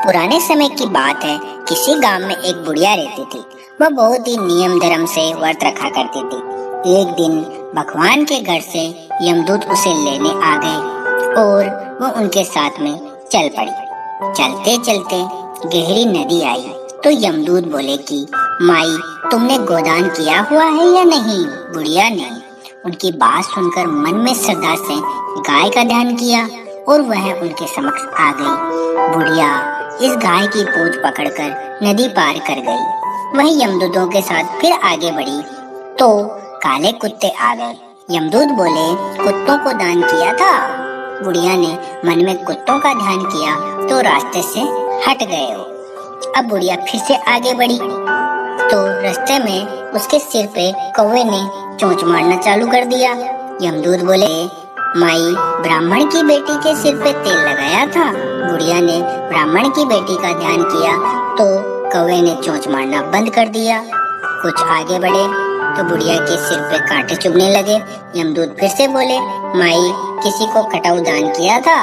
पुराने समय की बात है। किसी गांव में एक बुढ़िया रहती थी। वह बहुत ही नियम धर्म से व्रत रखा करती थी। एक दिन भगवान के घर से यमदूत उसे लेने आ गए और वो उनके साथ में चल पड़ी। चलते चलते गहरी नदी आई तो यमदूत बोले कि माई, तुमने गोदान किया हुआ है या नहीं? बुढ़िया ने उनकी बात सुनकर मन में श्रद्धा से गाय का ध्यान किया और वह उनके समक्ष आ गई। बुढ़िया इस गाय की पूंछ पकड़कर नदी पार कर गई। वह यमदूतों के साथ फिर आगे बढ़ी तो काले कुत्ते आ गए। यमदूत बोले, कुत्तों को दान किया था। बुढ़िया ने मन में कुत्तों का ध्यान किया तो रास्ते से हट गए हो। अब बुढ़िया फिर से आगे बढ़ी तो रास्ते में उसके सिर पे कौवे ने चोंच मारना चालू कर दिया। यमदूत बोले, माई, ब्राह्मण की बेटी के सिर पे तेल लगाया था। बुढ़िया ने ब्राह्मण की बेटी का ध्यान किया तो कौवे ने चोंच मारना बंद कर दिया। कुछ आगे बढ़े तो बुढ़िया के सिर पे कांटे चुभने लगे। यमदूत फिर से बोले, माई, किसी को खटाऊ दान किया था।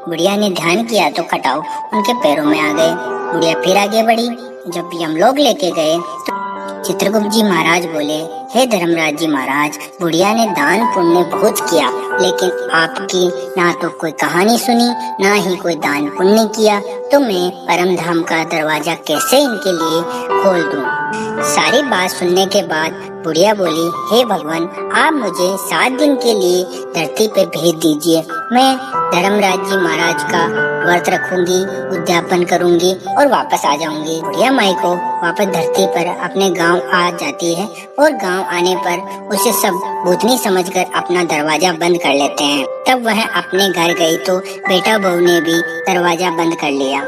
बुढ़िया ने ध्यान किया तो खटाऊ उनके पैरों में आ गए। बुढ़िया फिर आगे बढ़ी। जब यमलोक लेके गए तो चित्रगुप्त जी महाराज बोले, हे धर्मराज जी महाराज, बुढ़िया ने दान पुण्य बहुत किया, लेकिन आपकी ना तो कोई कहानी सुनी ना ही कोई दान पुण्य किया, तो मैं परम धाम का दरवाजा कैसे इनके लिए खोल दूं? सारी बात सुनने के बाद बुढ़िया बोली, हे भगवान, आप मुझे 7 दिन के लिए धरती पे भेज दीजिए। मैं धर्मराज जी महाराज का व्रत रखूंगी, उद्यापन करूंगी और वापस आ जाऊंगी। बुढ़िया माई को वापस धरती पर अपने गांव आ जाती है और गांव आने पर उसे सब भूतनी समझकर अपना दरवाजा बंद कर लेते हैं। तब वह अपने घर गई तो बेटा बहू ने भी दरवाजा बंद कर लिया।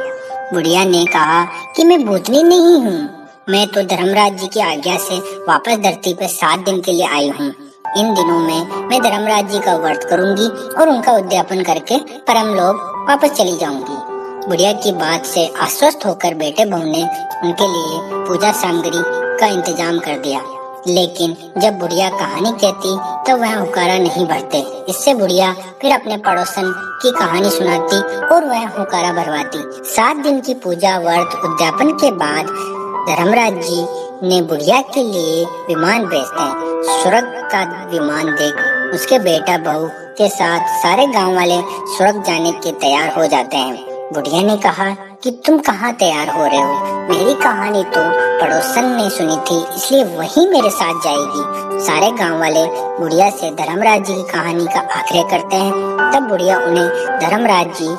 बुढ़िया ने कहा कि मैं भूतनी नहीं हूँ, मैं तो धर्मराज जी की आज्ञा से वापस धरती पर 7 दिन के लिए आई हूँ। इन दिनों में मैं धर्मराज जी का व्रत करूंगी और उनका उद्यापन करके परम लोक वापस चली जाऊंगी। बुढ़िया की बात से आश्वस्त होकर बेटे बहू ने उनके लिए पूजा सामग्री का इंतजाम कर दिया। लेकिन जब बुढ़िया कहानी कहती तो वह हुकारा नहीं भरते। इससे बुढ़िया फिर अपने पड़ोसन की कहानी सुनाती और वह हुकारा भरवाती। 7 दिन की पूजा व्रत उद्यापन के बाद धर्मराज जी ने बुढ़िया के लिए विमान भेजते हैं। स्वर्ग का विमान देख उसके बेटा बहू के साथ सारे गांव वाले स्वर्ग जाने के तैयार हो जाते हैं। बुढ़िया ने कहा कि तुम कहाँ तैयार हो रहे हो? मेरी कहानी तो पड़ोसन ने सुनी थी, इसलिए वही मेरे साथ जाएगी। सारे गांव वाले बुढ़िया से धर्मराज जी की कहानी का आग्रह करते हैं। तब बुढ़िया उन्हें धर्मराज जी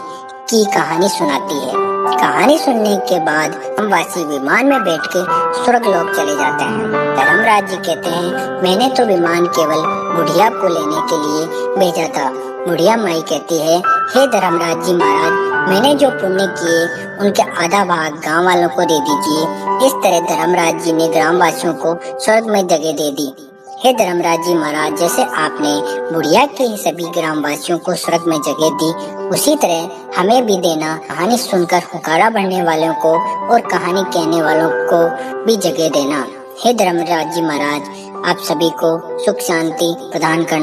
की कहानी सुनाती है। कहानी सुनने के बाद हमवासी विमान में बैठ के स्वर्ग लोक चले जाते हैं। धर्मराज जी कहते हैं, मैंने तो विमान केवल बुढ़िया को लेने के लिए भेजा था। बुढ़िया माई कहती है, हे धर्मराज जी महाराज, मैंने जो पुण्य किए उनके आधा भाग गांव वालों को दे दीजिए। इस तरह धर्मराज जी ने ग्रामवासियों को स्वर्ग में जगह दे दी। हे धर्मराज जी महाराज, जैसे आपने बुढ़िया के सभी ग्रामवासियों को स्वर्ग में जगह दी, उसी तरह हमें भी देना। कहानी सुनकर हुकारा भरने वालों को और कहानी कहने वालों को भी जगह देना। हे धर्मराज जी महाराज, आप सभी को सुख शांति प्रदान करना।